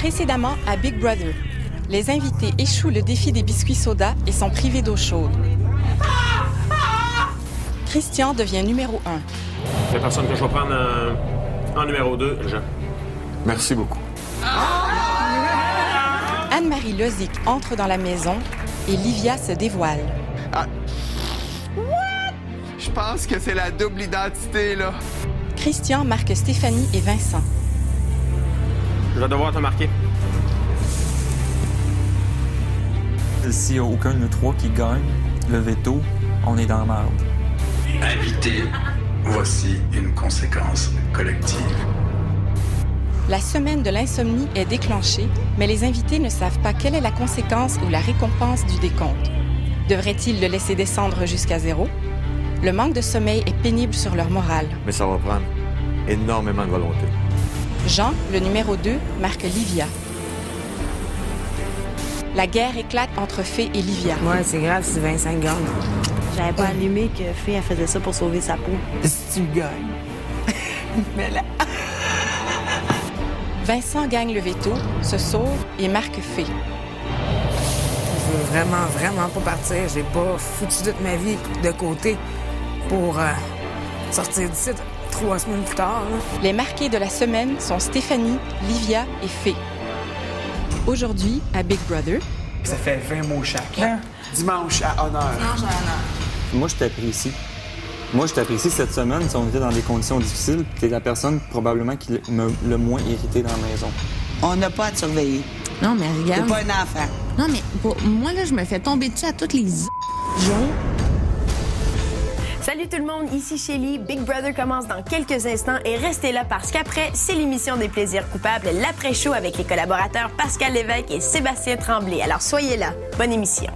Précédemment à Big Brother, les invités échouent le défi des biscuits soda et sont privés d'eau chaude. Christian devient numéro 1. La personne que je vais prendre en numéro 2, Jean. Merci beaucoup. Anne-Marie Lozic entre dans la maison et Livia se dévoile. Ah. What? Je pense que c'est la double identité, là. Christian marque Stéphanie et Vincent. Je vais devoir te marquer. S'il n'y a aucun de nous trois qui gagne le veto, on est dans la merde. Invité, voici une conséquence collective. La semaine de l'insomnie est déclenchée, mais les invités ne savent pas quelle est la conséquence ou la récompense du décompte. Devraient-ils le laisser descendre jusqu'à 0? Le manque de sommeil est pénible sur leur morale. Mais ça va prendre énormément de volonté. Jean, le numéro 2, marque Livia. La guerre éclate entre Fée et Livia. Ouais, c'est grave si Vincent gagne. J'avais pas allumé que Fée, elle faisait ça pour sauver sa peau. Si tu gagnes. Mais là... Vincent gagne le veto, se sauve et marque Fée. Je veux vraiment pas partir. J'ai pas foutu toute ma vie de côté pour sortir d'ici 3 semaines plus tard. Là. Les marqués de la semaine sont Stéphanie, Livia et Fée. Aujourd'hui, à Big Brother... Ça fait 20 mots chaque. Dimanche à honneur. Moi, je t'apprécie. Moi, je t'apprécie cette semaine. Si on était dans des conditions difficiles, t'es la personne probablement qui m'a le moins irrité dans la maison. On n'a pas à te surveiller. Non, mais regarde... T'es pas un enfant. Non, mais moi, là, je me fais tomber dessus à toutes les... Salut tout le monde, ici Shelly. Big Brother commence dans quelques instants et restez là parce qu'après, c'est l'émission des plaisirs coupables, l'après-show avec les collaborateurs Pascal Lévesque et Sébastien Tremblay. Alors soyez là. Bonne émission.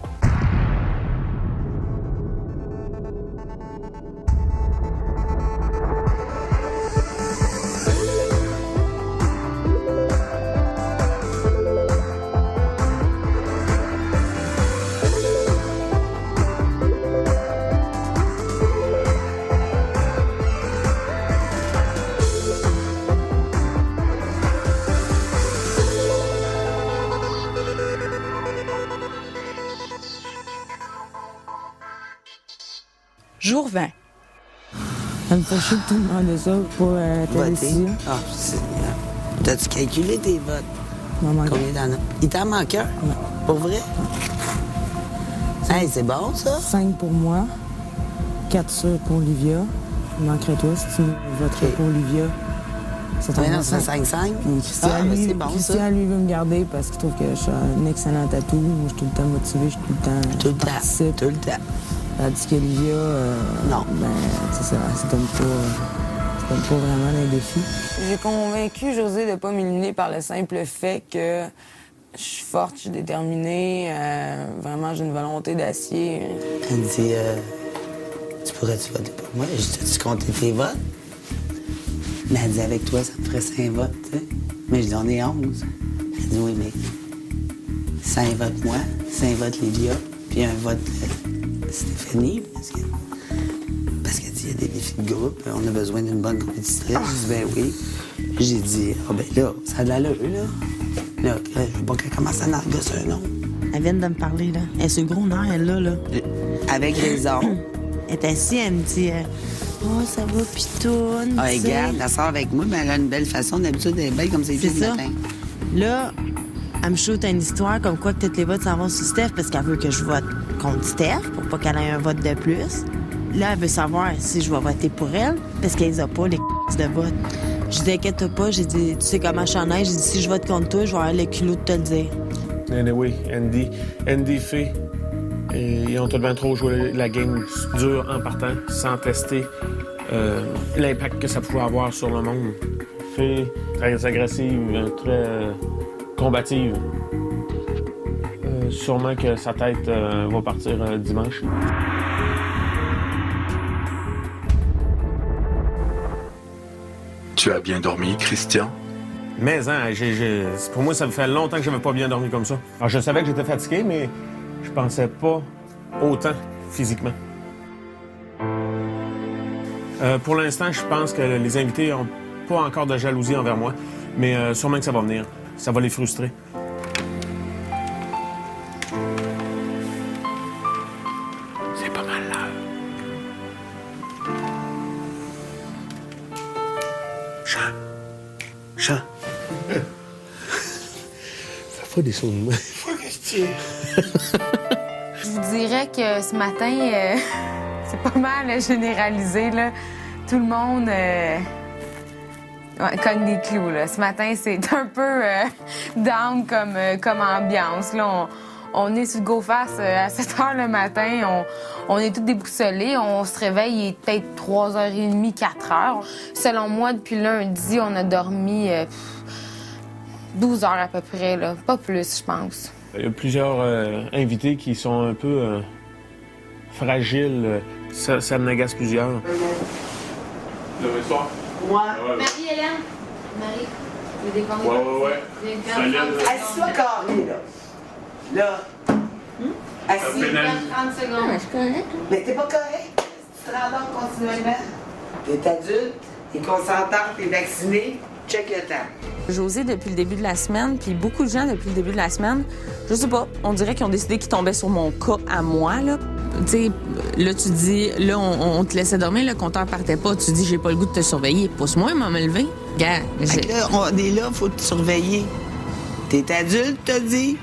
Jour 20. Ça me fait chier de tout demander ça pour ta décision. Ah, t'as-tu calculé tes votes? Maman. Combien t'en as? Il t'en manque un? Ouais. Pour vrai? Hey, c'est bon, ça? 5 pour moi, 4 sûrs pour Olivia. Il manquerait toi si tu voterais pour Olivia. Ça t'en non, c'est 5-5? C'est bon, Christian, lui, veut me garder parce qu'il trouve que je suis un excellent tatou. Moi, je suis tout le temps motivé, je suis tout le temps... Tout le temps. Tandis qu'Olivia, non. Ben, c'est ça, c'est comme pas vraiment un défi. J'ai convaincu José de ne pas m'éliminer par le simple fait que je suis forte, je suis déterminée, vraiment j'ai une volonté d'acier. Elle dit, tu pourrais-tu voter pour moi? Je dis, tu comptais tes votes? Mais elle dit, avec toi, ça me ferait 5 votes, tu sais. Mais je dis, on est 11. Elle dit, oui, mais 5 votes moi, 5 votes Livia, puis un vote... Stéphanie, parce qu'elle dit qu'il y a des défis de groupe, on a besoin d'une bonne compétitrice. Je dis, ben oui. J'ai dit, ben là, ça a de l'allure, là. Là, je veux pas qu'elle commence à narguer sur un nom. Elle vient de me parler, là. Elle est sur le gros nerf, elle, là. Avec raison. Elle est assise, elle me dit, oh, ça va, pitoune. Ah, regarde, elle sort avec moi, mais elle a une belle façon. D'habitude, elle est belle comme ses filles le matin. Là, elle me shoot une histoire comme quoi que toutes les votes s'en vont sur Steph parce qu'elle veut que je vote contre Steph pour pas qu'elle ait un vote de plus. Là, elle veut savoir si je vais voter pour elle parce qu'elle les a pas, les de vote. Je dis, inquiète pas, j'ai dit, tu sais comment je suis en aise, j'ai dit, si je vote contre toi, je vais avoir le culot de te le dire. Anyway, Andy, Fée, ils ont tout de même trop joué la game dure en partant, sans tester l'impact que ça pouvait avoir sur le monde. Fée, très agressive, très combative. Sûrement que sa tête va partir dimanche. Tu as bien dormi, Christian? Mais pour moi, ça me fait longtemps que j'avais pas bien dormi comme ça. Alors, je savais que j'étais fatigué, mais je pensais pas autant physiquement. Pour l'instant, je pense que les invités n'ont pas encore de jalousie envers moi, mais sûrement que ça va venir. ça va les frustrer. C'est pas mal là. Chant. Chant. Fais pas des sons de main. Je vous dirais que ce matin, c'est pas mal généralisé, là. Tout le monde cogne des clous, là. Ce matin, c'est un peu down comme ambiance, là. On est sur le go-fast à 7 h le matin. On est tous déboussolés. On se réveille, il est peut-être 3h30, 4h. Selon moi, depuis lundi, on a dormi 12 heures à peu près, là. Pas plus, je pense. Il y a plusieurs invités qui sont un peu fragiles. Ça me agace plusieurs. Le soir? Moi. Marie-Hélène. Marie, tu veux décorer? Ouais. Assis-toi carré, là. Là. Assis. 30 secondes. Je connais. Mais t'es pas correct. Tu te rendors continuellement. T'es adulte, t'es consentante, t'es vacciné. Check le temps. José, depuis le début de la semaine, puis beaucoup de gens depuis le début de la semaine, je sais pas, on dirait qu'ils ont décidé qu'ils tombaient sur mon cas à moi, là. Tu sais, là, tu dis, là, on te laissait dormir, le compteur partait pas. Tu dis, j'ai pas le goût de te surveiller. Pousse-moi, maman me lever. Gars, là, on est là, faut te surveiller. T'es adulte, t'as dit?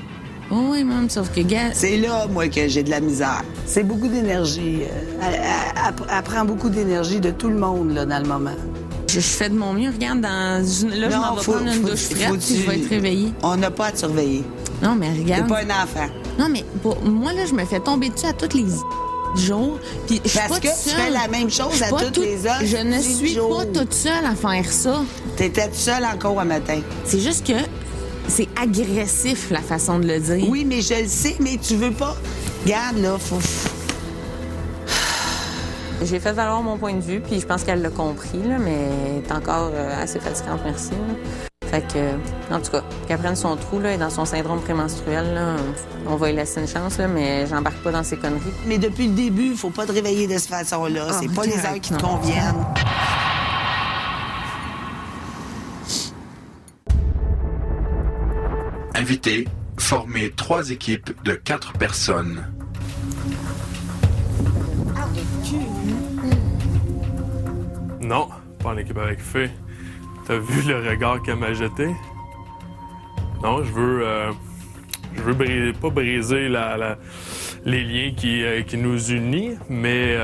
Oui, maman, sauf que, gars... C'est là, moi, que j'ai de la misère. C'est beaucoup d'énergie. Elle prend beaucoup d'énergie de tout le monde, là, dans le moment. Je fais de mon mieux. Regarde, là, je m'en vais prendre une douche frette, puis je vais être réveillée. On n'a pas à te surveiller. Non, mais regarde... T'es pas un enfant. Non, mais moi, là, je me fais tomber dessus à tous les jours. Puis je suis Parce pas que tu fais la même chose à toutes les heures. Je ne suis pas toute seule à faire ça. T'étais toute seule encore un matin. C'est juste que c'est agressif, la façon de le dire. Oui, mais je le sais, mais tu veux pas... Regarde, là, faut... J'ai fait valoir mon point de vue, puis je pense qu'elle l'a compris, là, mais elle est encore assez fatigante, merci. Là. Fait que, en tout cas, qu'elle prenne son trou, là, et dans son syndrome prémenstruel, là, on va lui laisser une chance, là, mais j'embarque pas dans ses conneries. Mais depuis le début, faut pas te réveiller de cette façon-là. C'est pas les heures qui te conviennent. Invité, former 3 équipes de 4 personnes. Non, pas en équipe avec Fée. T'as vu le regard qu'elle m'a jeté? Non, je veux pas briser les liens qui nous unissent, mais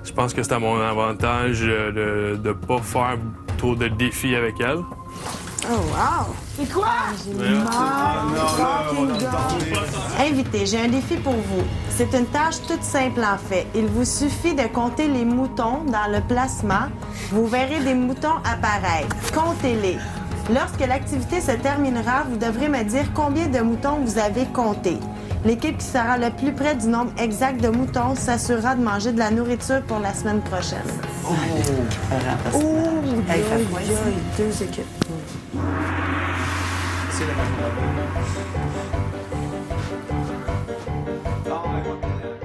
je pense que c'est à mon avantage de pas faire trop de défis avec elle. Oh, wow! C'est quoi? Invité, j'ai un défi pour vous. C'est une tâche toute simple en fait. Il vous suffit de compter les moutons dans le placement. Vous verrez des moutons apparaître. Comptez-les. Lorsque l'activité se terminera, vous devrez me dire combien de moutons vous avez compté. L'équipe qui sera le plus près du nombre exact de moutons s'assurera de manger de la nourriture pour la semaine prochaine. Deux équipes.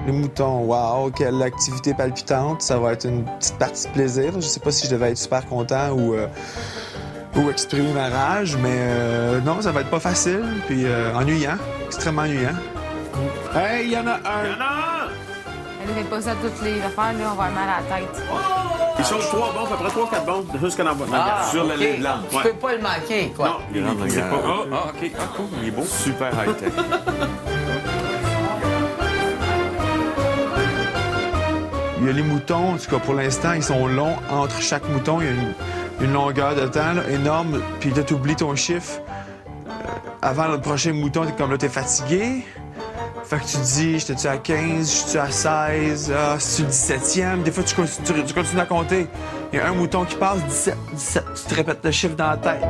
Les moutons, wow, quelle activité palpitante. Ça va être une petite partie de plaisir. Je sais pas si je devais être super content ou exprimer ma rage, mais non, ça va être pas facile, puis ennuyant, extrêmement ennuyant. Hey, il y en a un! Il y en a un! Elle fait pas ça toutes les affaires, là, on va avoir mal à la tête. Ils sont 3 bombes, à peu près 3-4 bombes, jusqu'à dans votre sur la ligne blanche. Tu peux pas le manquer, quoi. Non, il est pas. OK. Ah, cool. Il est beau. Super high-tech. Il y a les moutons, en tout cas pour l'instant, ils sont longs. Entre chaque mouton, il y a une longueur de temps là, énorme. Puis là, tu oublies ton chiffre. Avant le prochain mouton, t'es comme là, t'es fatigué. Fait que tu te dis, j'étais-tu à 15, j'étais-tu à 16, c'est-tu le 17e? Des fois, tu continues à compter. Il y a un mouton qui passe, 17. Tu te répètes le chiffre dans la tête.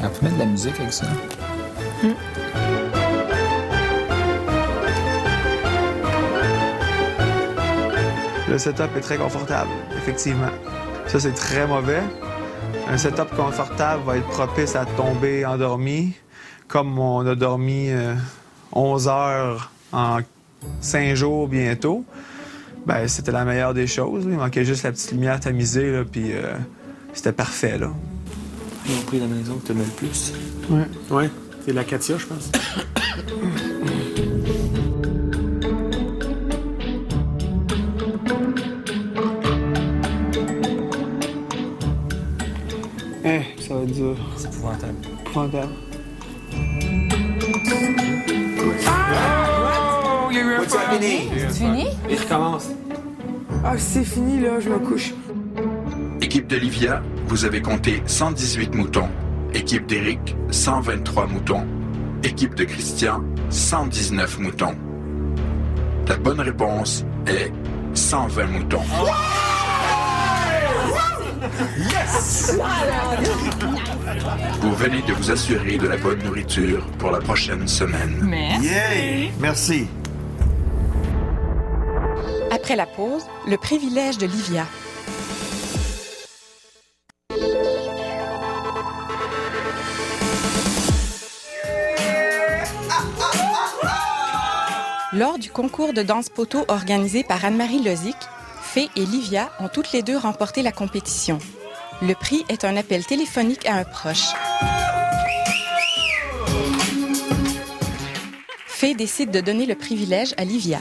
On peut mettre de la musique avec ça. Le setup est très confortable, effectivement. Ça, c'est très mauvais. Un setup confortable va être propice à tomber endormi. Comme on a dormi 11 heures en 5 jours bientôt, ben c'était la meilleure des choses. Il manquait juste la petite lumière tamisée, là, puis C'était parfait, là. Ils ont pris la maison que tu aimais le plus. Ouais. C'est la Katia, je pense. Ça va être dur. C'est épouvantable. Épouvantable. Oh! Il y a eu un C'est fini? Il recommence. Ah, c'est fini, là, je me couche. Équipe d'Olivia, vous avez compté 118 moutons. Équipe d'Éric, 123 moutons. Équipe de Christian, 119 moutons. La bonne réponse est 120 moutons. Yes! Vous venez de vous assurer de la bonne nourriture pour la prochaine semaine. Merci. Yeah! Merci. Après la pause, le privilège de Livia. Lors du concours de danse poteau organisé par Anne-Marie Lozic, Fée et Livia ont toutes les deux remporté la compétition. Le prix est un appel téléphonique à un proche. Fée décide de donner le privilège à Livia.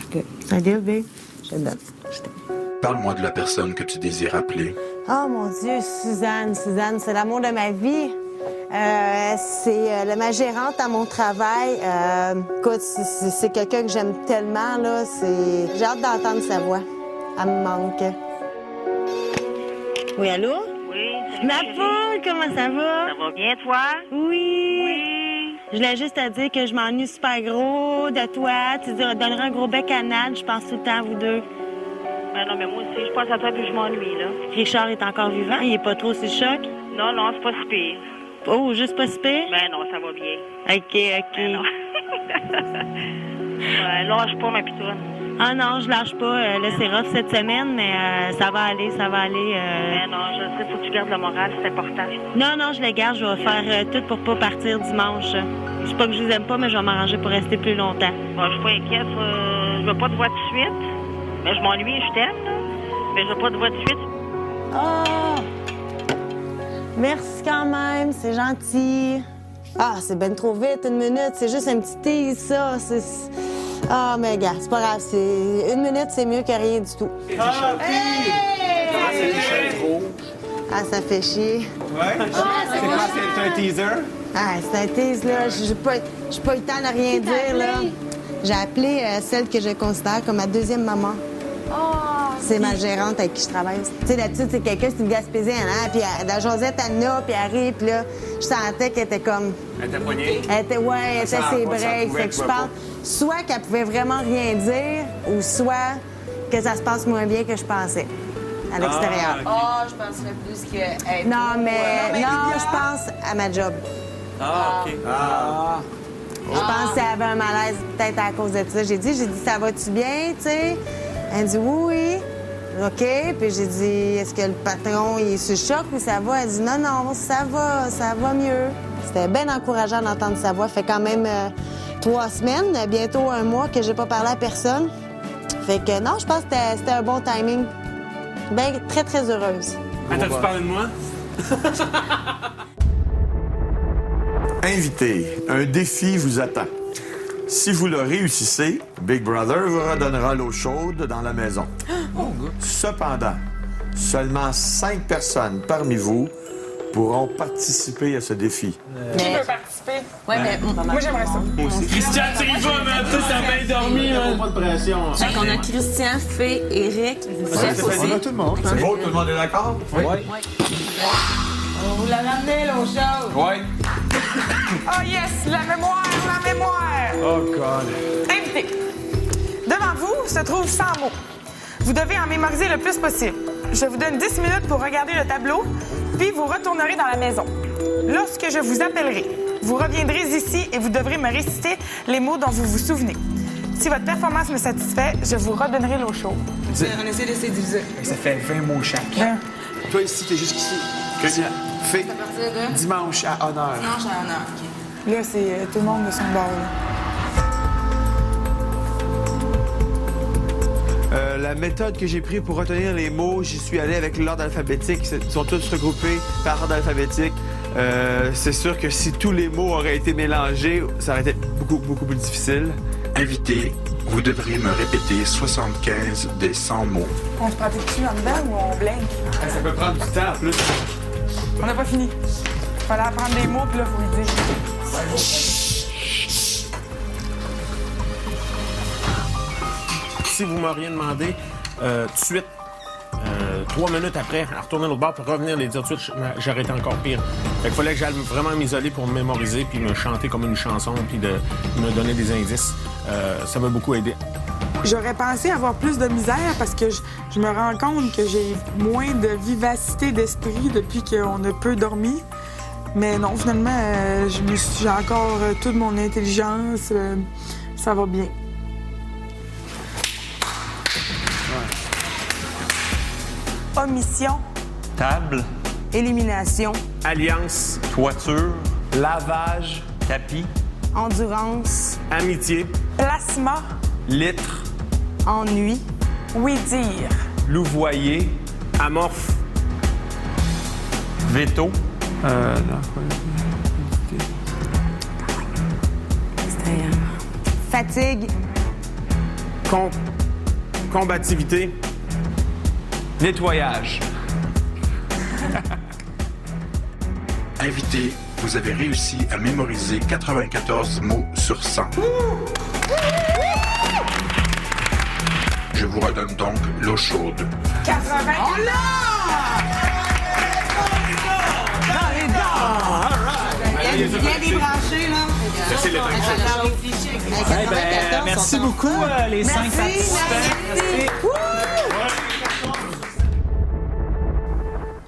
Un deal, babe. Je te donne. Parle-moi de la personne que tu désires appeler. Oh mon Dieu, Suzanne. Suzanne, c'est l'amour de ma vie. C'est ma gérante à mon travail. Écoute, c'est quelqu'un que j'aime tellement, là. J'ai hâte d'entendre sa voix. Elle me manque. Oui, allô? Oui. Ma poule, comment ça va? Ça va bien, toi? Oui. Je voulais juste te dire que je m'ennuie super gros de toi. Tu donneras un gros bec à Nad. Je pense tout le temps à vous deux. Ben non, mais moi aussi, je pense à toi puis je m'ennuie, là. Richard est encore vivant? Il est pas trop sous le choc? Non, c'est pas si pire. Oh, juste pas si pire? Ben non, ça va bien. OK. Ben non. Lâche pas, ma pitoune. Ah non, je lâche pas. Là, c'est rough cette semaine, mais ça va aller. Ben non, je sais, faut que tu gardes le moral, c'est important. Non, je le garde. Je vais faire tout pour pas partir dimanche. C'est pas que je vous aime pas, mais je vais m'arranger pour rester plus longtemps. Bon, je suis pas inquiète. Je veux pas te voir tout de suite. Mais je m'ennuie, je t'aime, là. Mais je veux pas te voir tout de suite. Oh! Merci quand même, c'est gentil. Ah, c'est ben trop vite, 1 minute. C'est juste un petit tease, ça. Ah, mais gars, c'est pas grave. 1 minute, c'est mieux que rien du tout. Ah, ça fait chier. Ouais? C'est quoi? C'est un teaser? Ah, c'est un tease, là. J'ai pas eu le temps de rien dire, là. J'ai appelé celle que je considère comme ma deuxième maman. C'est ma gérante avec qui je travaille. Tu sais, d'habitude, c'est quelqu'un, c'est une Gaspésienne, hein? Puis dans Josette, Anna, puis elle arrive, puis là, je sentais qu'elle était comme... Elle était poignée? Elle était ses breaks. Fait que je pense soit qu'elle pouvait vraiment rien dire, ou soit que ça se passe moins bien que je pensais à l'extérieur. Je penserais plus que... Non, je pense à ma job. OK. Je pense qu'elle avait un malaise peut-être à cause de ça. J'ai dit, ça va-tu bien, tu sais? Elle dit oui. OK. Puis j'ai dit, est-ce que le patron, il est sous choc ou ça va? Elle dit non, ça va mieux. C'était bien encourageant d'entendre sa voix. Fait quand même 3 semaines, bientôt 1 mois que j'ai pas parlé à personne. Fait que non, je pense que c'était un bon timing. Bien, très, très heureuse. T'as-tu parlé de moi? Invité, un défi vous attend. Si vous le réussissez, Big Brother vous redonnera l'eau chaude dans la maison. Cependant, seulement 5 personnes parmi vous pourront participer à ce défi. Qui veut participer? Ouais, mais moi, j'aimerais ça. Moi aussi. Christian, tu y vas, man! Toi, t'as bien dormi, man! Pas de pression. Fait qu'on a Christian, Fée, Éric, Jeff aussi. On a tout le monde. C'est beau, tout le monde est d'accord? Oui. On vous l'a ramené, l'eau chaude. Oui. Oh yes, la mémoire! Oh, God. Invité. Devant vous se trouvent 100 mots. Vous devez en mémoriser le plus possible. Je vous donne 10 minutes pour regarder le tableau, puis vous retournerez dans la maison. Lorsque je vous appellerai, vous reviendrez ici et vous devrez me réciter les mots dont vous vous souvenez. Si votre performance me satisfait, je vous redonnerai l'eau chaude. On essaie de se diviser. Ça fait 20 mots chaque. Toi, ici, t'es jusqu'ici. Christian, Fée, dimanche à honneur. Dimanche à honneur, OK. Là, c'est tout le monde de son bord. La méthode que j'ai prise pour retenir les mots, j'y suis allé avec l'ordre alphabétique. Ils sont tous regroupés par ordre alphabétique. C'est sûr que si tous les mots auraient été mélangés, ça aurait été beaucoup plus difficile. Invité, vous devriez me répéter 75 des 100 mots. On se pratique-tu en dedans ou on blingue? Ça peut prendre du temps, en plus. On n'a pas fini. Fallait apprendre des mots, puis là, faut le dire. Si vous m'auriez demandé tout de suite, 3 minutes après, à retourner à l'autre bord pour revenir les dire tout de suite, j'aurais été encore pire. Fait qu'il fallait que j'aille vraiment m'isoler pour me mémoriser puis me chanter comme une chanson puis de me donner des indices. Ça m'a beaucoup aidé. J'aurais pensé avoir plus de misère parce que je me rends compte que j'ai moins de vivacité d'esprit depuis qu'on a peu dormi. Mais non, finalement, j'ai encore toute mon intelligence. Ça va bien. Omission. Table. Élimination. Alliance. Toiture. Lavage. Tapis. Endurance. Amitié. Plasma. Litre. Ennui. Oui-dire. Louvoyer. Amorphe. Veto. Fatigue. Combativité. Nettoyage. Invité, vous avez réussi à mémoriser 94 mots sur 100. Je vous redonne donc l'eau chaude. 80. Oh là! Bien débranché, là. Ça, c'est le merci beaucoup, les 5 participants.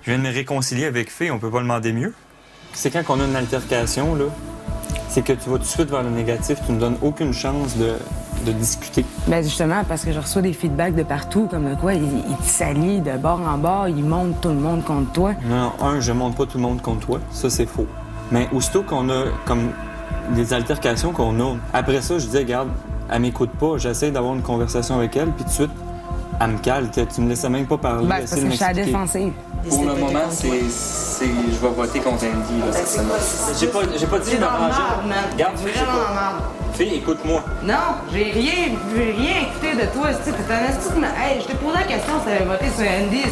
Je viens de me réconcilier avec Fée, on peut pas demander mieux. C'est quand on a une altercation, là, c'est que tu vas tout de suite vers le négatif, tu ne donnes aucune chance de discuter. Bien, justement, parce que je reçois des feedbacks de partout, comme quoi ils te salient de bord en bord, ils montent tout le monde contre toi. Non, je monte pas tout le monde contre toi, ça c'est faux. Mais aussitôt qu'on a comme des altercations qu'on a, après ça, je dis, regarde, elle m'écoute pas, j'essaie d'avoir une conversation avec elle, puis tout de suite, elle me cale, tu me laissais même pas parler. Ben, parce que je suis à la défensive. Pour le moment, je vais voter contre Andy, là, cette semaine. J'ai pas dit de m'arranger. Regarde, Fille, écoute-moi. Non, j'ai rien écouté de toi, tu t'es un esti de... Hey, je t'ai posé la question si t'avais voté sur Andy,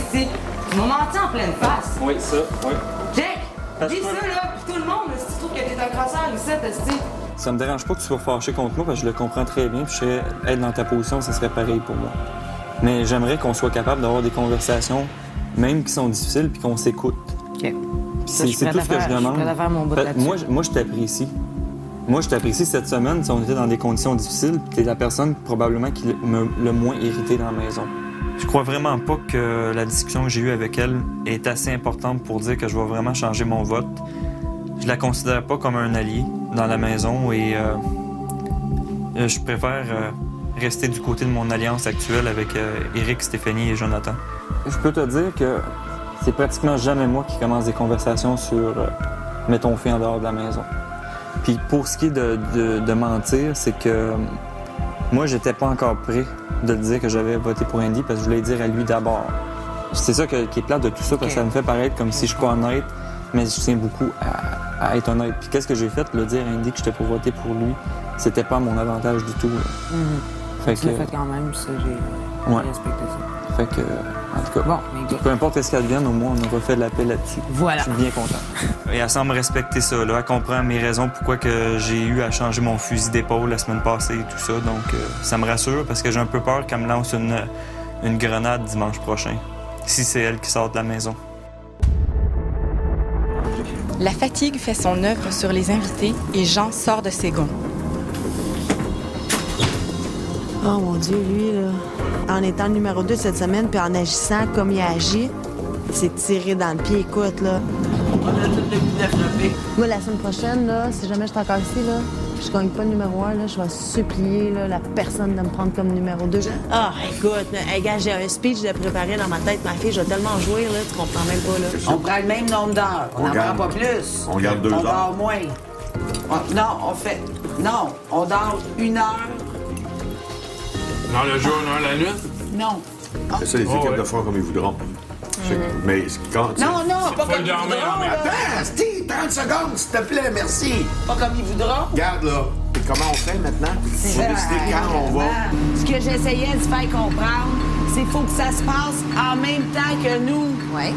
tu m'as menti en pleine face. Oui, ça, oui. Jack, dis ça, là, pis tout le monde, si tu trouves que t'es un crosseur ici, esti. Ça me dérange pas que tu sois fâché contre moi, parce que je le comprends très bien, puis je serais être dans ta position, ça serait pareil pour moi. Mais j'aimerais qu'on soit capable d'avoir des conversations, même qui sont difficiles, puis qu'on s'écoute. OK. C'est tout ce que je demande. Je suis prête à faire mon bout là-dessus. Moi, je t'apprécie. Moi, je t'apprécie cette semaine, si on était dans des conditions difficiles, puis t'es la personne probablement qui m'a le moins irrité dans la maison. Je crois vraiment pas que la discussion que j'ai eue avec elle est assez importante pour dire que je vais vraiment changer mon vote. Je la considère pas comme un allié dans la maison et je préfère rester du côté de mon alliance actuelle avec Éric, Stéphanie et Jonathan. Je peux te dire que c'est pratiquement jamais moi qui commence des conversations sur mettons Fée en dehors de la maison. Puis pour ce qui est de mentir, c'est que moi, j'étais pas encore prêt de le dire que j'avais voté pour Andy parce que je voulais dire à lui d'abord. C'est ça qui est plate de tout ça, parce que ça me fait paraître comme si je suis pas honnête, mais je tiens beaucoup à être honnête. Puis qu'est-ce que j'ai fait? Le dire à Andy que j'étais pour voter pour lui, c'était pas à mon avantage du tout. Fait tu l'as fait quand même, ça, j'ai respecté ça. Fait que, en tout cas, peu importe ce qu'elle devienne, au moins, on a refait de la paix là-dessus. Voilà. Je suis bien content. Et elle semble respecter ça, là. Elle comprend mes raisons pourquoi que j'ai eu à changer mon fusil d'épaule la semaine passée et tout ça. Donc, ça me rassure parce que j'ai un peu peur qu'elle me lance une grenade dimanche prochain, si c'est elle qui sort de la maison. La fatigue fait son œuvre sur les invités et Jean sort de ses gonds. Oh mon Dieu, lui, là, en étant le numéro 2 cette semaine, puis en agissant comme il a agi, il s'est tiré dans le pied, écoute, là. On a tout le coup d'attraper. Moi, la semaine prochaine, là, si jamais je suis encore ici, là, je gagne pas le numéro 1, là, je vais supplier là, la personne de me prendre comme numéro 2. Ah, écoute, hey, gars, j'ai un speech de préparer dans ma tête, ma fille, je vais tellement jouer, là, tu comprends même pas, là. On prend le même nombre d'heures, on n'en prend pas plus. On garde 2 heures. On dort moins. On dort 1 heure. Dans le jour, dans la nuit? Non, C'est ça, les équipes le font comme ils voudront. Mais quand... Non, pas comme ils voudront. Attends, Steve, 30 secondes, s'il te plaît, merci. Pas comme ils voudront. Regarde, là. Et comment on fait maintenant? Faut décider quand on va. Ce que j'essayais de faire comprendre, c'est qu'il faut que ça se passe en même temps que nous. Oui.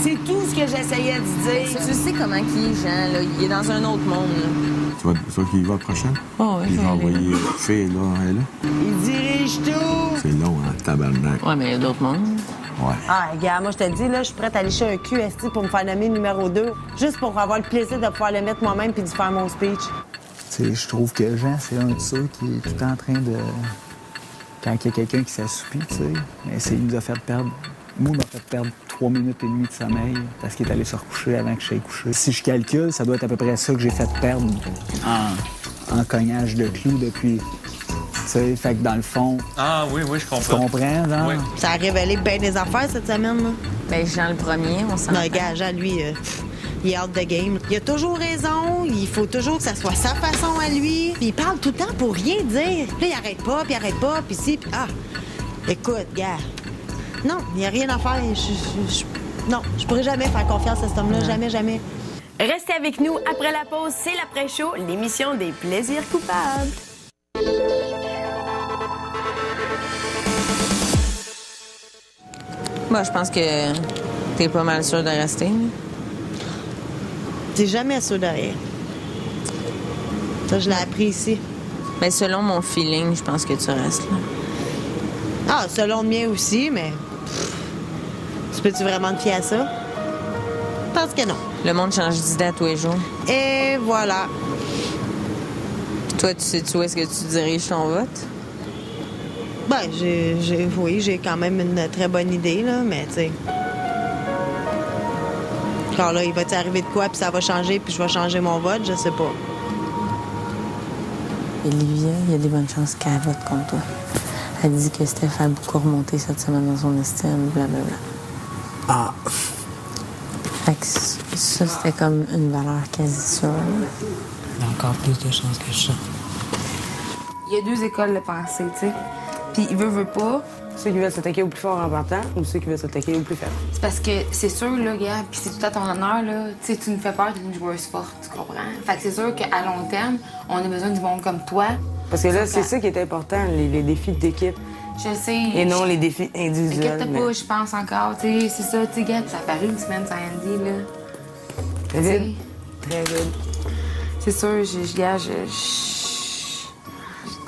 C'est tout ce que j'essayais de dire. Tu sais comment qu'il est, Jean, là. Il est dans un autre monde, là. C'est toi qui y va le prochain? Oh, oui, il va envoyer Fée, là, elle, là. Il dirige tout. C'est long, hein, tabarnak. Ouais, mais il y a d'autres mondes. Ouais. Ah, regarde, moi, je te dis, là, je suis prête à aller chez un QST pour me faire nommer numéro 2, juste pour avoir le plaisir de pouvoir le mettre moi-même puis de faire mon speech. Tu sais, je trouve que Jean, c'est un de ceux qui est tout le temps en train de... Quand il y a quelqu'un qui s'assoupit, tu sais, mais il nous a fait perdre... Moi, il m'a fait perdre 3 minutes et demie de sommeil parce qu'il est allé se recoucher avant que je sois couché. Si je calcule, ça doit être à peu près ça que j'ai fait perdre en cognage de clous depuis... Tu sais, fait que dans le fond... Ah oui, je comprends. Tu comprends, genre? Oui. Ça a révélé bien des affaires cette semaine, là. Ben, Jean le premier, on s'en... Non, gars, Jean, lui, il est out the game. Il a toujours raison, il faut toujours que ça soit sa façon à lui. Puis il parle tout le temps pour rien dire. Puis là, il arrête pas, puis si, puis ah. Écoute, gars, non, il n'y a rien à faire. Non, je pourrais jamais faire confiance à cet homme-là, jamais. Restez avec nous après la pause, c'est l'après-show, l'émission des plaisirs coupables. Moi, je pense que t'es pas mal sûr de rester. T'es jamais sûr de rien. Ça, je l'ai appris ici. Mais selon mon feeling, je pense que tu restes là. Ah, selon le mien aussi, mais... Tu peux-tu vraiment te fier à ça? Je pense que non. Le monde change d'idée à tous les jours. Et voilà. Toi, tu sais-tu où est-ce que tu diriges ton vote? Ben, j'ai quand même une très bonne idée, là, mais tu sais... Alors là, il va-tu arriver de quoi, puis ça va changer, puis je vais changer mon vote? Je sais pas. Olivia, il y a des bonnes chances qu'elle vote contre toi. Elle dit que Steph a beaucoup remonté cette semaine dans son estime, blablabla. Ah. Fait que ça, c'était comme une valeur quasi sûre. Il y a encore plus de chances que je chante. Il y a deux écoles de pensée, tu sais. Puis il veut pas. Ceux qui veulent s'attaquer au plus fort en partant ou ceux qui veulent s'attaquer au plus faible? C'est parce que c'est sûr, là, gars, puis c'est tout à ton honneur, là. Tu sais, tu nous fais peur d'une joueuse forte, tu comprends? Fait que c'est sûr qu'à long terme, on a besoin du monde comme toi. Parce que là, c'est ça qui est important, les défis d'équipe. Je sais. Et non les défis individuels. Inquiète-toi pas, je pense encore. Tu sais, c'est ça, tu sais, gars, ça a paru une semaine sans Andy, là. Très vite. Très vite. C'est sûr,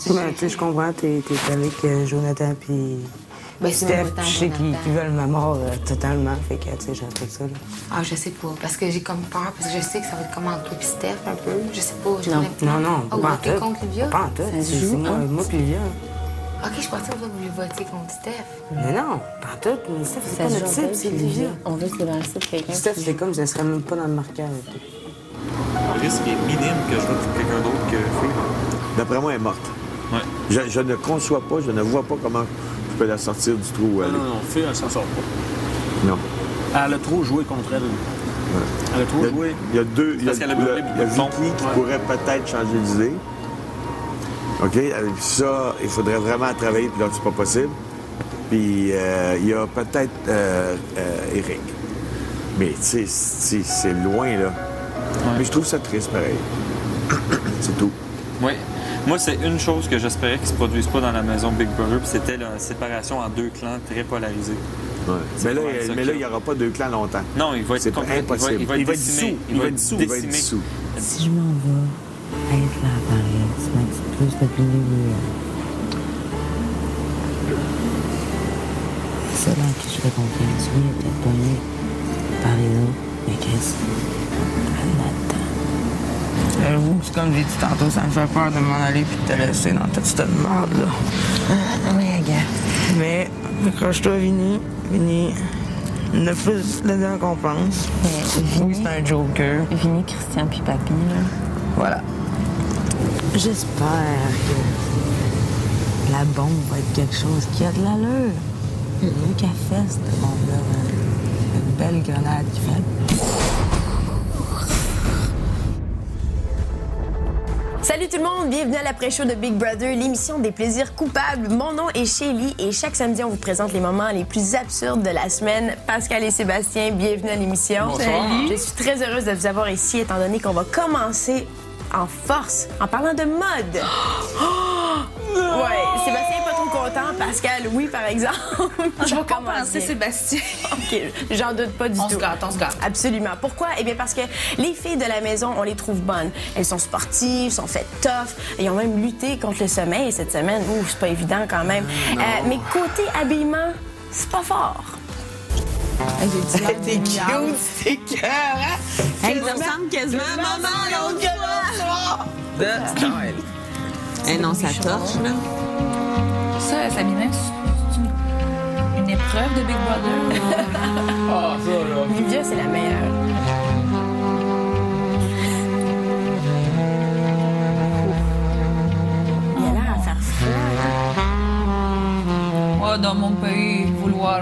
je comprends, t'es avec Jonathan puis Steph, je sais qu'ils veulent ma mort totalement, fait que, tu sais, j'ai un peu de ça, là. Ah, je sais pas, parce que j'ai comme peur, parce que je sais que ça va être comme entre toi puis Steph, un peu. Je sais pas, j'ai Non, pas pas en voter tout. contre Livia? Pas en tout, c'est moi puis Livia. OK, je pensais que vous vouliez voter contre Steph. Mais non, pas en tout. Mais Steph, c'est pas notre cible, c'est Livia. On veut se lancer de quelqu'un. Steph, c'est comme si elle serait même pas dans le marqueur. Le risque est minime que je vote pour quelqu'un d'autre que Fée. D'après moi, elle est morte. Ouais. Je ne conçois pas, je ne vois pas comment je peux la sortir du trou où elle est. Non, Fée, elle s'en sort pas. Non. Elle a trop joué contre elle. Ouais. Elle a trop joué. Il y a deux. Il y a Vicky qui pourrait peut-être changer d'idée. OK? Avec ça, il faudrait vraiment travailler, puis là, c'est pas possible. Puis il y a peut-être Eric. Mais, tu sais, c'est loin, là. Ouais. Mais je trouve ça triste, pareil. C'est tout. Oui. Moi, c'est une chose que j'espérais qu'il ne se produise pas dans la maison Big Brother, puis c'était la séparation en deux clans très polarisés. Ouais. Mais là, il n'y aura pas deux clans longtemps. Non, il va être impossible. Il va être dissous. Il va être dissous. Si je m'en vais être là à Paris, c'est ma petite plus depuis le début. C'est là que je fais confiance. Oui, peut-être pas mieux par les autres, mais Chris, elle là-dedans. J'avoue, c'est comme j'ai dit tantôt, ça me fait peur de m'en aller puis de te laisser dans toute cette merde-là. Mais, regarde. Mais, accroche-toi, Vinny. Vinny, il y en a plus dedans qu'on pense. Oui, c'est un joker. Vinny, Christian puis Papy, là. Voilà. J'espère que la bombe va être quelque chose qui a de l'allure. Vu qu'elle fait, cette bombe-là, une belle grenade qui fait... Salut tout le monde, bienvenue à l'après-show de Big Brother, l'émission des plaisirs coupables. Mon nom est Shelly et chaque samedi, on vous présente les moments les plus absurdes de la semaine. Pascal et Sébastien, bienvenue à l'émission. Bonsoir. Je suis très heureuse de vous avoir ici, étant donné qu'on va commencer en force en parlant de mode. Ouais, Sébastien n'est pas trop content. Pascal, oui, par exemple. Je vais compenser Sébastien. OK, j'en doute pas du tout. On se gâte. Absolument. Pourquoi? Eh bien, parce que les filles de la maison, on les trouve bonnes. Elles sont sportives, sont faites tough. Elles ont même lutté contre le sommeil cette semaine. Ouh, c'est pas évident quand même. Mais côté habillement, c'est pas fort. T'es cute, c'est cœur, hein? Hey, ça ressemble quasiment à maman l'autre fois. De style. Eh non, ça torche, là. Ça, Sabina, c'est une épreuve de Big Brother. Ah, ça, là. Livia, c'est la meilleure. Il a l'air à faire froid. Moi, dans mon pays, vouloir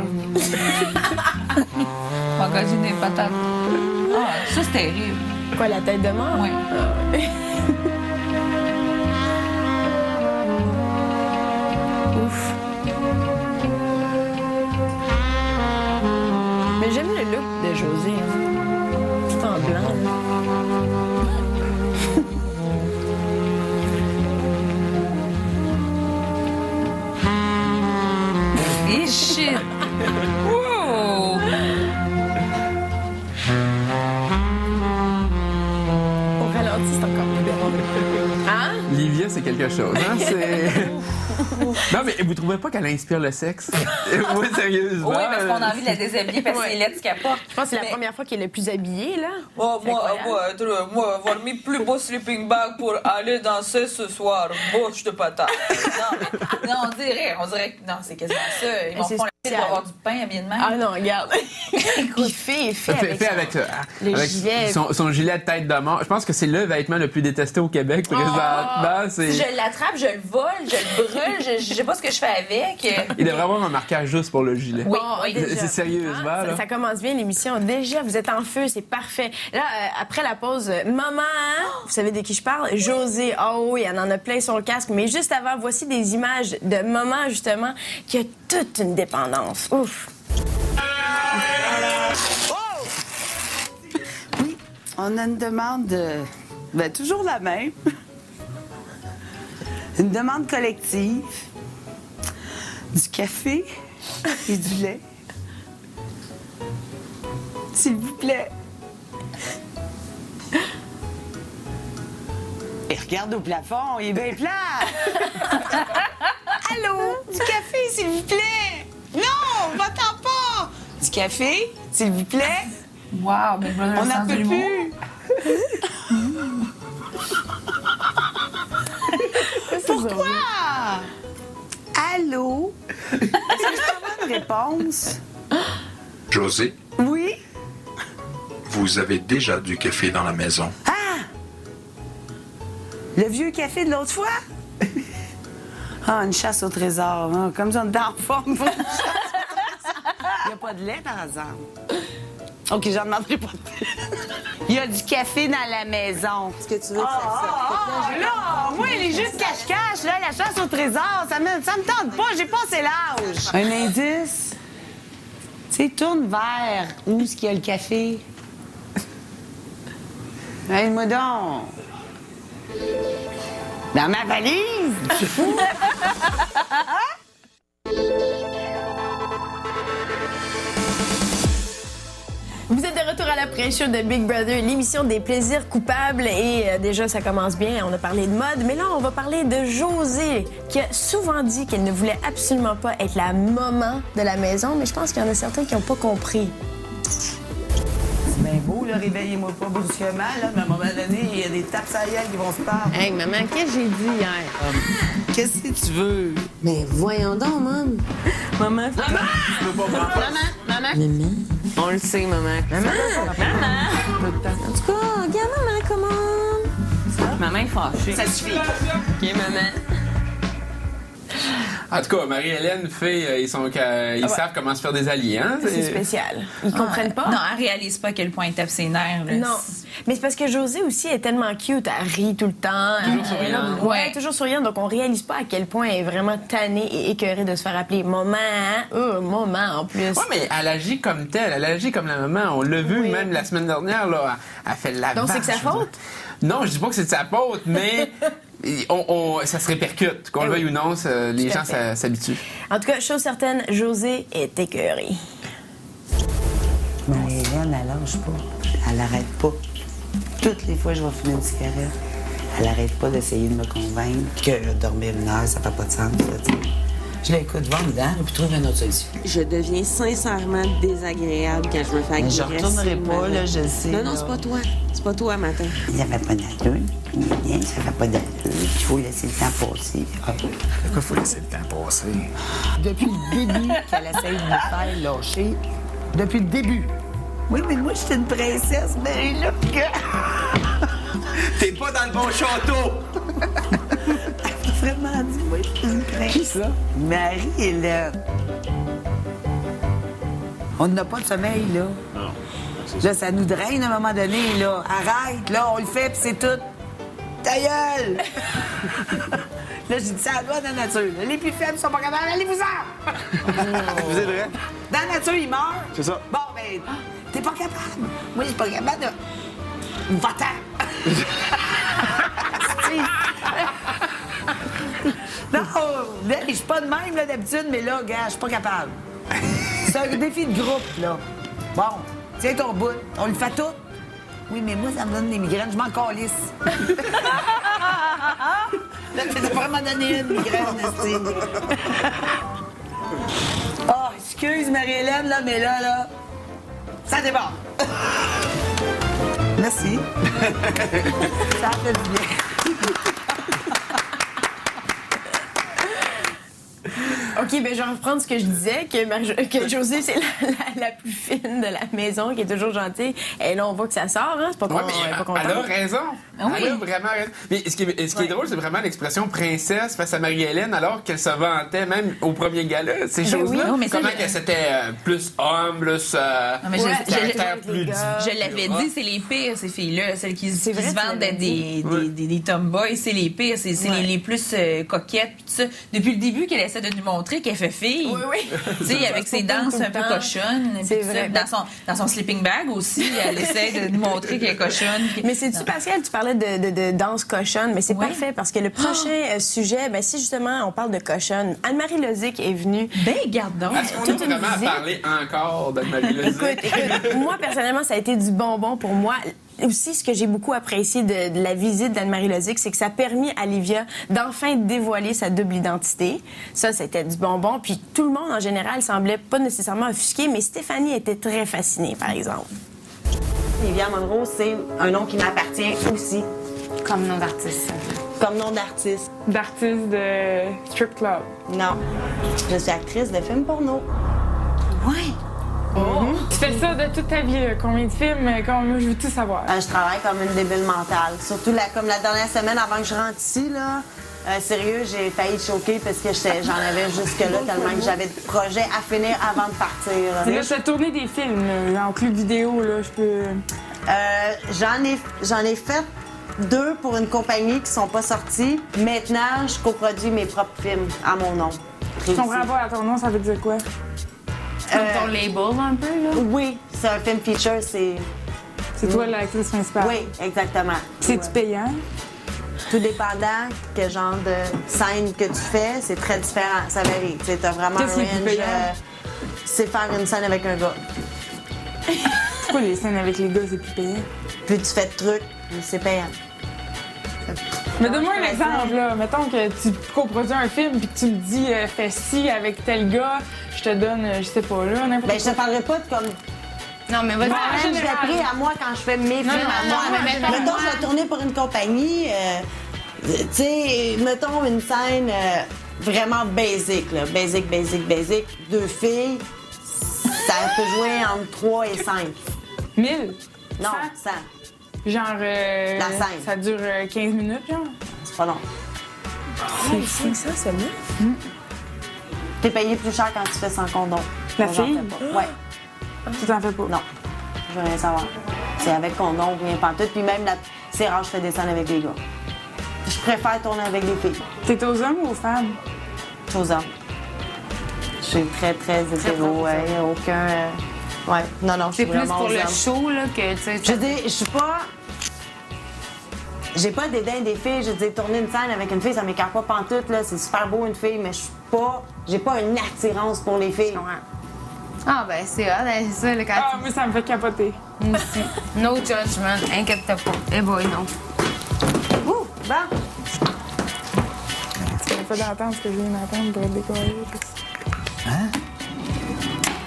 magasiner des patates. Ah, ça, c'est terrible. Quoi, la tête de mort? Oui. Ouf. Mais j'aime le look de José. Hein. Tout en blanc. Et shit! Wow! Au ralenti, c'est encore plus bien. Hein? Livia, c'est quelque chose. Hein? Non, mais vous trouvez pas qu'elle inspire le sexe? Oui, sérieusement. Oui, parce qu'on a envie de la déshabiller parce qu'elle est laide, ce qu'elle porte. Je pense que c'est la première fois qu'elle est le plus habillée, là. Moi, avoir mis plus beau sleeping bag pour aller danser ce soir. Bouche de patate. Non, on dirait que non, c'est quasiment ça. Ils m'en font la pour avoir du pain habillé de même. Ah non, regarde. Il fait avec le gilet. Son gilet de tête de mort. Je pense que c'est le vêtement le plus détesté au Québec présentement. Si je l'attrape, je le vole, je le brûle, je sais pas ce que je fais avec. Il devrait avoir un marquage juste pour le gilet. Oui, c'est sérieusement. Ça commence bien l'émission. Déjà, vous êtes en feu, c'est parfait. Là, après la pause, maman, hein? Vous savez de qui je parle? José. Oh oui, elle en a plein sur le casque. Mais juste avant, voici des images de maman, justement, qui a toute une dépendance. Ouf! Oui, on a une demande, toujours la même. Une demande collective. Du café et du lait. S'il vous plaît. Et regarde au plafond, il est bien plat. Allô? Du café, s'il vous plaît. Non, va-t'en pas. Du café, s'il vous plaît. Wow, Big Brother, on n'en peut plus. Pourquoi? Allô? Est-ce que je peux avoir une réponse? José? Oui? Vous avez déjà du café dans la maison. Ah! Le vieux café de l'autre fois? Ah, une chasse au trésor. Hein? Comme ça, on est en forme pour une chasse au trésor. Il n'y a pas de lait, par exemple? OK, j'en demanderai pas. Il y a du café dans la maison. Est-ce que tu veux que ça sorte? Là, moi, les jeux de cache-cache, là, la chasse au trésor, ça me tente pas, j'ai passé l'âge. Un indice? Tu sais, tourne vers où est-ce qu'il y a le café. Aide-moi donc. Dans ma valise? Tu es fou? Vous êtes de retour à l'après-show de Big Brother, l'émission des plaisirs coupables. Et déjà, ça commence bien. On a parlé de mode. Mais là, on va parler de José, qui a souvent dit qu'elle ne voulait absolument pas être la maman de la maison. Mais je pense qu'il y en a certains qui n'ont pas compris. C'est bien beau, là, réveillez-moi pas brusquement, là, mais à un moment donné, il y a des tapes à gueule qui vont se faire. Hey, maman, qu'est-ce que j'ai dit hier? Qu'est-ce que tu veux? Mais voyons donc, maman. Maman, Maman. On le sait, maman. Maman. En tout cas, regarde, maman, comment... Maman est fâchée. Ça suffit. OK, maman. En tout cas, Marie-Hélène fait, ils savent comment se faire des alliés, hein? C'est spécial. Ils comprennent pas. Non, elle réalise pas à quel point elle tape ses nerfs. Là. Non. Mais c'est parce que Josée aussi est tellement cute, elle rit tout le temps. Toujours souriante. Ouais, toujours souriante. Donc, on réalise pas à quel point elle est vraiment tannée et écœurée de se faire appeler maman. Maman, en plus. Ouais, mais elle agit comme telle, elle agit comme la maman. On l'a vu même la semaine dernière, là. Elle fait la Donc, c'est que sa faute? Non, je dis pas que c'est de sa faute, mais ça se répercute. Qu'on le veuille ou non, les gens s'habituent. En tout cas, chose certaine, Josée est écœurée. Marie-Hélène, elle lâche pas. Elle arrête pas. Toutes les fois que je vais fumer une cigarette, elle arrête pas d'essayer de me convaincre que dormir 1 heure, ça fait pas de sens. Là, je l'écoute, va dedans, puis trouve une autre solution. Je deviens sincèrement désagréable quand je me fais agresser. Je retournerai pas, là, je sais. Non, c'est pas toi. C'est pas toi, matin. Il n'y avait pas d'allure. Bien, ça fait pas d'allure. Il faut laisser le temps passer. Pourquoi il faut laisser le temps passer? Depuis le début qu'elle essaye de me faire lâcher. Depuis le début. Oui, mais moi, je suis une princesse, Marie-Luc. T'es pas dans le bon château! Elle a vraiment dit, moi, je suis une princesse. Qui ça? Marie-Hélène. On n'a pas de sommeil, là. Non. Là, ça nous draine à un moment donné, là. Arrête, là, on le fait, puis c'est tout. Ta gueule! Là, j'ai dit ça à la loi de la nature. Là. Les plus faibles sont pas capables, allez-vous-en! Vous êtes vrai? Dans la nature, ils meurent. C'est ça. Bon, ben, t'es pas capable. Moi, je suis pas capable de... Va-t'en! Non, je suis pas de même, là, d'habitude, mais là, gars, je suis pas capable. C'est un défi de groupe, là. Bon, tiens ton bout. On le fait tout. Oui, mais moi, ça me donne des migraines. Je m'en calisse. Là, tu vas vraiment donner une migraine, Steve. Oh, excuse, Marie-Hélène, là, mais là, ça déborde. Merci. Ça fait du bien. OK, bien, je vais reprendre ce que je disais, que Josée, c'est la plus fine de la maison, qui est toujours gentille. Et là, on voit que ça sort, hein? C'est pas, Ouais, mais elle a raison. Ah oui. Elle a vraiment raison. Mais ce qui est drôle, c'est vraiment l'expression princesse face à Marie-Hélène, alors qu'elle se vantait même au premier gala, ces choses-là. Oui. Non, mais comment ça, que c'était plus homme, plus... Non, mais je l'avais Ah. dit, c'est les pires, ces filles-là. Celles qui se vendent d'être des tomboys, c'est les pires. C'est les plus coquettes, pis tout ça. Depuis le début qu'elle essaie de nous montrer qu'elle fait fille. Oui. Tu sais, avec ses danses un peu cochonnes. C'est vrai. Dans son sleeping bag aussi, elle essaie de nous montrer qu'elle est cochonne. Mais c'est-tu, Pascal, tu parlais de danse cochonne, mais c'est parfait parce que le prochain sujet, ben, si justement on parle de cochonne, Anne-Marie Lozic est venue. Ben, garde donc. Est-ce qu'on a vraiment à parler encore d'Anne-Marie Lozic? Écoute, moi, personnellement, ça a été du bonbon pour moi. Aussi, ce que j'ai beaucoup apprécié de la visite d'Anne-Marie Lozic, c'est que ça a permis à Livia d'enfin dévoiler sa double identité. Ça, c'était du bonbon. Puis tout le monde, en général, semblait pas nécessairement offusqué, mais Stéphanie était très fascinée, par exemple. Livia Monroe, c'est un nom qui m'appartient aussi. Comme nom d'artiste. Comme nom d'artiste. D'artiste de strip club. Non. Je suis actrice de films porno. Ouais. Tu fais ça de toute ta vie, là. Combien de films? Je veux tout savoir. Je travaille comme une débile mentale. Surtout comme la dernière semaine avant que je rentre ici, là. Sérieux, j'ai failli choquer parce que j'en avais jusque-là tellement que j'avais de projets à finir avant de partir. Là, tu as tourné des films, là, en club vidéo, là, je peux... J'en ai fait 2 pour une compagnie qui sont pas sortis. Maintenant, je coproduis mes propres films à mon nom. Je comprends pas, à ton nom, ça veut dire quoi? Comme ton label, un peu, là? Oui, c'est un film feature, c'est... C'est toi l'actrice principale? Oui, exactement. C'est-tu payant? Tout dépendant quel genre de scène que tu fais, c'est très différent. Ça varie. Tu as vraiment un Qu'est-ce qui est plus range. payant? C'est faire une scène avec un gars. Pourquoi les scènes avec les gars, c'est plus payant? Plus tu fais de trucs, c'est payant. Mais donne-moi un exemple, là. Mettons que tu coproduis un film puis que tu me dis fais ci avec tel gars, je te donne, je sais pas, là, n'importe quoi. Je te parlerai pas de comme... Non, mais vas-y. Je l'ai pris à moi quand je fais mes films à moi. Mettons, je vais tourner pour une compagnie, tu sais, mettons une scène vraiment basic, là. Basic. 2 filles, ça peut jouer entre 3 et 5. 1000? Non, 100. Genre, la scène. Ça dure 15 minutes, genre? C'est pas long. C'est fou, ça, celle-là? T'es payé plus cher quand tu fais sans condom. La Moi, j'en fille? fais pas. Ouais. Tu t'en fais pas? Non. Je veux rien savoir. C'est avec condom, rien pantoute. Puis même, c'est rare, je fais des scènes avec les gars. Je préfère tourner avec les filles. T'es aux hommes ou aux femmes? Je suis aux hommes. Je suis très, très hétéro. Ouais, y a aucun... Ouais, non, je suis vraiment aux hommes. C'est plus pour le show, là, que, tu sais... Je veux dire, je suis pas... J'ai pas dédain des filles. Je veux dire, tourner une scène avec une fille, ça m'écarte pas pantoute, là. C'est super beau, une fille, mais je suis pas... J'ai pas une attirance pour les filles. Ah, ben, c'est c'est ça, le cas. Ah, mais ça me fait capoter. Moi aussi. No judgment, inquiète-toi pas. Eh boy, non. Ouh, bon. Tu n'avais pas d'entendre ce que je viens d'entendre pour être décoré. Hein?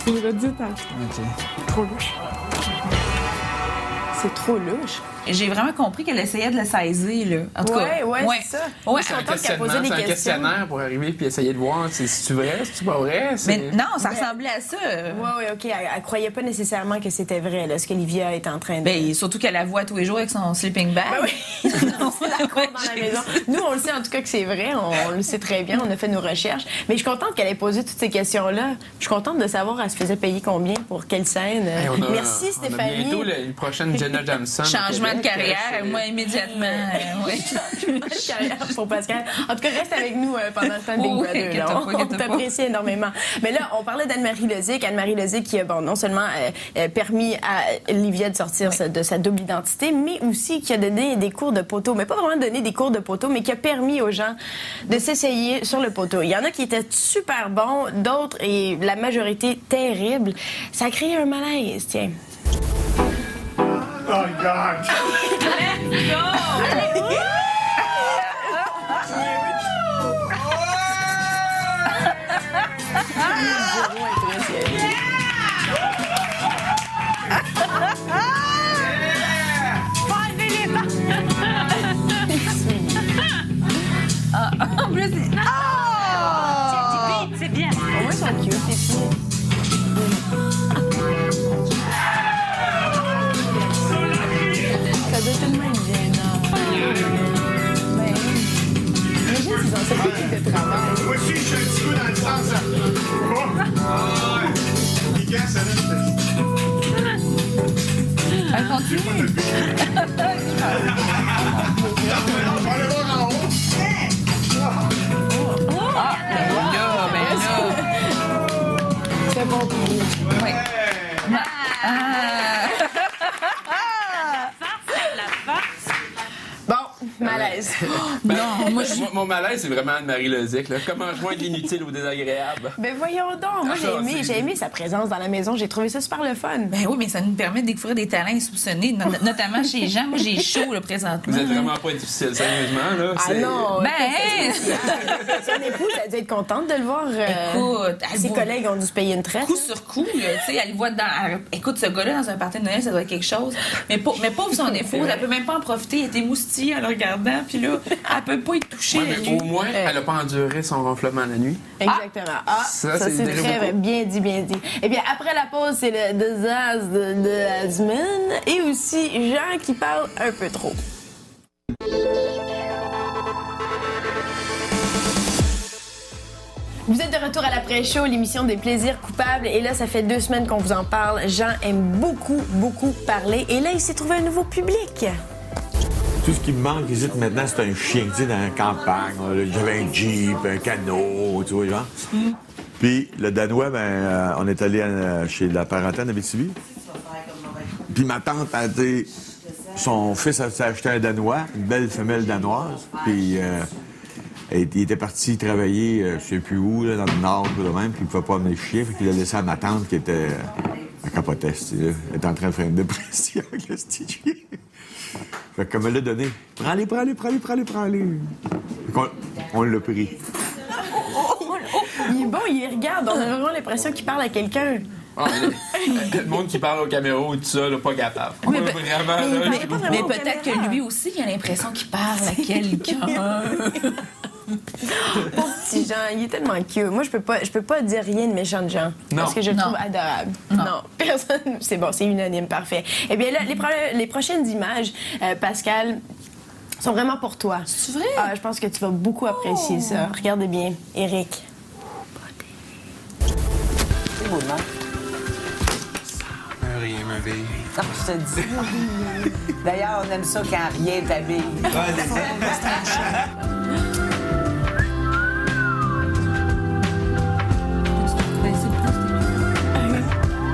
Tu l'as dit tantôt. OK. Trop louche. C'est trop louche. J'ai vraiment compris qu'elle essayait de le saisir, là. En tout cas, ouais, c'est ça. Ouais, Je suis contente qu'elle posait des C'est un questions. questionnaire pour arriver puis essayer de voir si c'est vrai, si c'est pas vrai. Mais non, ça ressemblait à ça. Oui, OK. Elle croyait pas nécessairement que c'était vrai, là, ce qu'Olivia est en train de... Ben, surtout qu'elle la voit tous les jours avec son sleeping bag. Ben oui. On la croit dans la maison. Nous, on le sait en tout cas que c'est vrai. On le sait très bien. On a fait nos recherches. Mais je suis contente qu'elle ait posé toutes ces questions-là. Je suis contente de savoir elle se faisait payer combien pour quelle scène. Merci, Stéphanie. On a bientôt une prochaine Jenna Jameson. Changement de carrière, moi, immédiatement. Changement de carrière pour Pascal. En tout cas, reste avec nous pendant le temps de Big Brother. Là. On t'apprécie énormément. Mais là, on parlait d'Anne-Marie Lozic. Anne-Marie Lozic qui a non seulement permis à Olivia de sortir de sa double identité, mais aussi qui a donné des cours de poteau. Mais pas vraiment donné des cours de poteau, mais qui a permis aux gens de s'essayer sur le poteau. Il y en a qui étaient super bons, d'autres, et la majorité, terrible. Ça a créé un malaise, tiens. Oh, God! Let's go! En plus, c'est bien. Au moins, ils sont cute, ces filles. Ça doit tellement être gênant. Ben, imagine s'ils ont cette équipe de travail. Moi aussi, je suis un petit peu dans le sens, là. Oh! Piquant, ça elle continue. On va aller voir en haut. Ah, ben là. C'est bon pour vous. Oui. Malaise. Non, mon malaise, c'est vraiment Anne-Marie Lozic. Là. Comment joindre l'inutile au désagréable? Ben voyons donc. Moi, j'ai aimé sa présence dans la maison. J'ai trouvé ça super le fun. Ben oui, mais ça nous permet de découvrir des talents insoupçonnés, notamment chez Jean. Moi, j'ai chaud, là, présentement. Vous êtes vraiment pas difficile, sérieusement, là. Ah non! Ben! Son épouse, elle a dû être contente de le voir. Écoute, ses collègues ont dû se payer une traite. Coup sur coup, tu sais, elle le voit dans... Écoute, ce gars-là, dans un party de Noël, ça doit être quelque chose. Mais pauvre son épouse, elle peut même pas en profiter. Elle était moustille en le regardant, puis là, elle peut pas y toucher. Ouais, mais au moins, elle a pas enduré son ronflement la nuit. Exactement. Ça c'est très vrai. Bien dit, bien dit. Eh bien, après la pause, c'est le désastre de la semaine et aussi Jean qui parle un peu trop. Vous êtes de retour à l'après-show, l'émission des plaisirs coupables. Et là, ça fait 2 semaines qu'on vous en parle. Jean aime beaucoup, beaucoup parler. Et là, il s'est trouvé un nouveau public. Tout ce qui me manque ici maintenant, c'est un chien, tu sais, dans la campagne. J'avais un Jeep, un canot, tu vois, genre. Puis le Danois, ben, on est allé chez la parenté en Abitibi. Puis ma tante a dit, son fils s'est acheté un Danois, une belle femelle danoise. Puis il était parti travailler, je sais plus où, là, dans le nord, tout le même, puis il ne pouvait pas amener le chien, fait qu'il l'a laissé à ma tante qui était à capotait, tu sais, elle était en train de faire une dépression avec le petit chien. Fait que comme elle l'a donné, prends-les. On l'a pris. Il est bon, il regarde. On a vraiment l'impression qu'il parle à quelqu'un. Ah, le monde qui parle aux caméras et tout ça, là, pas capable. Mais peut-être que lui aussi, il a l'impression qu'il parle à quelqu'un. Pauvre petit Jean, il est tellement cute. Moi, je peux pas dire rien de méchant de Jean. Non. Parce que je le trouve adorable. Non, personne. C'est bon, c'est unanime, parfait. Eh bien, là, les prochaines images, Pascal, sont vraiment pour toi. C'est vrai? Ah, je pense que tu vas beaucoup apprécier ça. Regardez bien, Eric. C'est beau, non? Rien, ma vie. Non, je te dis. D'ailleurs, on aime ça quand rien t'habille.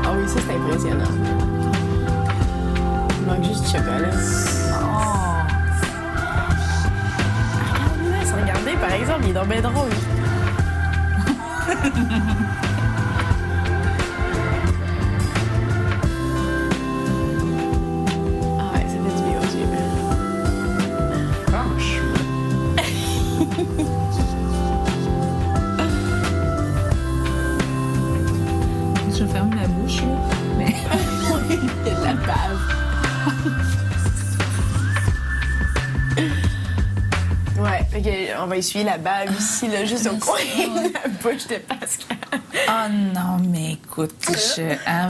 Ah oui, ça, c'est impressionnant. Il manque juste du chocolat. Regardez, par exemple, il est donc bien drôle. Ah ouais, ça fait du bien aux yeux. Je ferme la bouche, là. Mais... Il y a de la bave. Ouais, ok, on va essuyer la bave ici, là, juste au coin de la bouche de Pascal. Oh non, mais écoute,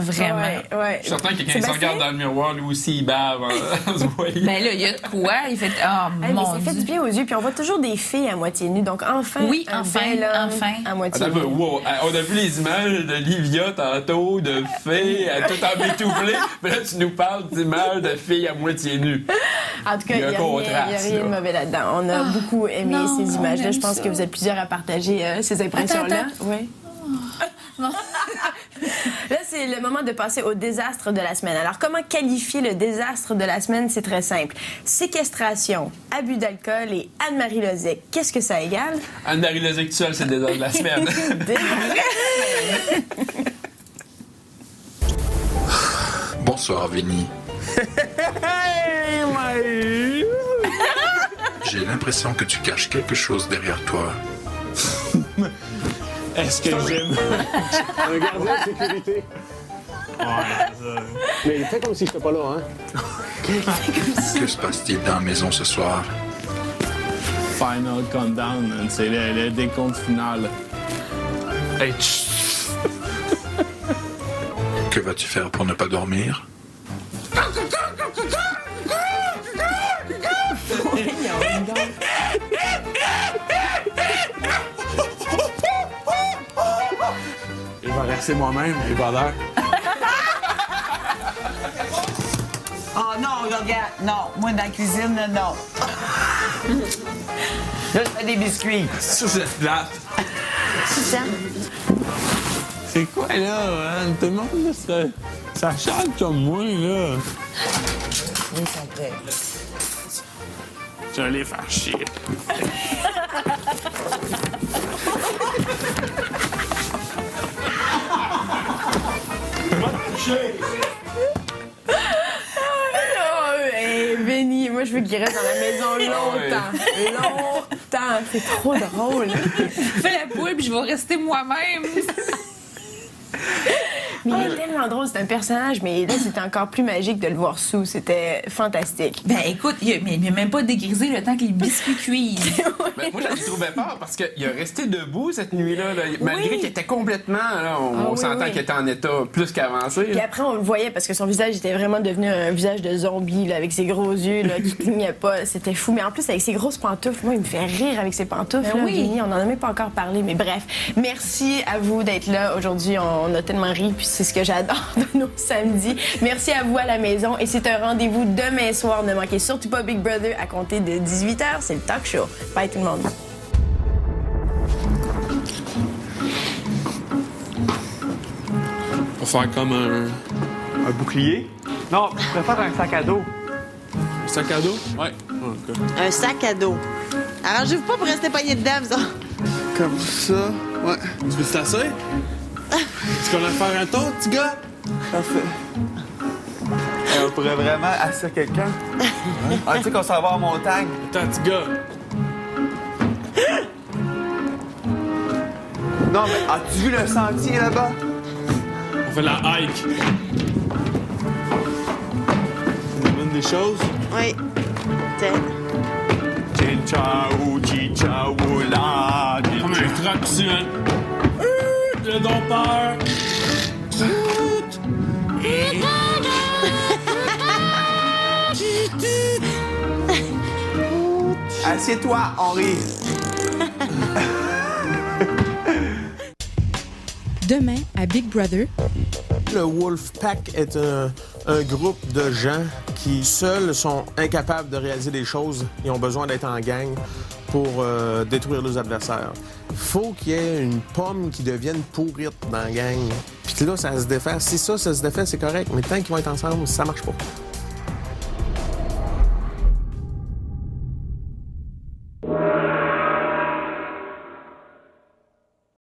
vraiment. Ouais. Je suis certain que quand il se regarde dans le miroir, lui aussi, il bave en se voyant. Ben là, il y a de quoi? Il fait... Oh, Hey, mon mais ça fait du bien aux yeux, puis on voit toujours des filles à moitié nues, donc enfin, Oui, un enfin, bel homme enfin. à moitié Attends, nu. wow, on a vu les images de Livia tantôt, de filles, tout emmitouflées. Mais là, tu nous parles d'images de filles à moitié nues. En tout cas, Il y a un n'y a contraste, rien de là. mauvais là-dedans. On a beaucoup aimé non, ces images-là. on Je pense aime que ça. vous êtes plusieurs à partager ces impressions-là. Attends. Oui. Non. Là, c'est le moment de passer au désastre de la semaine. Alors, comment qualifier le désastre de la semaine? C'est très simple. Séquestration, abus d'alcool et Anne-Marie Lozec. Qu'est-ce que ça égale? Anne-Marie Lozec seule, c'est le désastre de la semaine. Bonsoir, Vinny. J'ai l'impression que tu caches quelque chose derrière toi. Est-ce que j'aime un gardien de sécurité? Ouais, mais fais comme si j'étais pas là, hein? Que se passe-t-il dans la maison ce soir? Final countdown, man. C'est le décompte final. Hey, Que vas-tu faire pour ne pas dormir? Je vais rester moi-même, les bonheurs. Oh non, regarde. Non, moi, dans la cuisine, là, non. Là, je fais des biscuits. Ça, c'est plate. C'est ça. c'est quoi, là? Hein? Tout le monde, là, ça chante comme moi, là. Ils sont prêts. Je vais les faire chier. Hey, Benny, moi, je veux qu'il reste dans la maison longtemps. Longtemps. C'est trop drôle. Fais la poule, puis je vais rester moi-même. Mais il est tellement drôle, c'est un personnage, mais là, c'était encore plus magique de le voir sous. C'était fantastique. Ben écoute, il n'a même pas dégrisé le temps que les biscuits cuisent. Ben, moi, je le trouvais peur parce qu'il a resté debout cette nuit-là, là, malgré qu'il était complètement. Là, on s'entend qu'il était en état plus qu'avancé. Puis après, on le voyait parce que son visage était vraiment devenu un visage de zombie, là, avec ses gros yeux là, qui clignaient pas. C'était fou. Mais en plus, avec ses grosses pantoufles, moi, il me fait rire avec ses pantoufles. Ben là, oui. Vinny. On n'en a même pas encore parlé. Mais bref, merci à vous d'être là. Aujourd'hui, on a tellement ri, puis c'est ce que j'adore de nos samedis. Merci à vous à la maison. Et c'est un rendez-vous demain soir. Ne manquez surtout pas Big Brother à compter de 18h. C'est le talk show. Bye tout le monde. On va faire comme un bouclier? Non, je préfère un sac à dos. Un sac à dos? Ouais. OK. Un sac à dos. Arrangez-vous pas pour rester pogné dedans, ça. Comme ça. Ouais. Tu veux t'asseoir? Est-ce qu'on va faire un tour, petit gars? Parfait. On pourrait vraiment assurer quelqu'un. Ah, tu sais qu'on s'en va en montagne. Attends, petit gars. Non, mais as-tu vu le sentier là-bas? On fait la hike. Ça donne des choses? Oui. Tiens. Ciao, ciao, là. Comme un truc dessus, hein? Le dompteur. Assieds-toi, Henri. Demain, à Big Brother, Le Wolfpack est un groupe de gens qui, seuls, sont incapables de réaliser des choses et ont besoin d'être en gang pour détruire leurs adversaires. Faut qu'il y ait une pomme qui devienne pourrite dans la gang. Puis là, ça se défait. Si ça se défait, c'est correct. Mais tant qu'ils vont être ensemble, ça marche pas.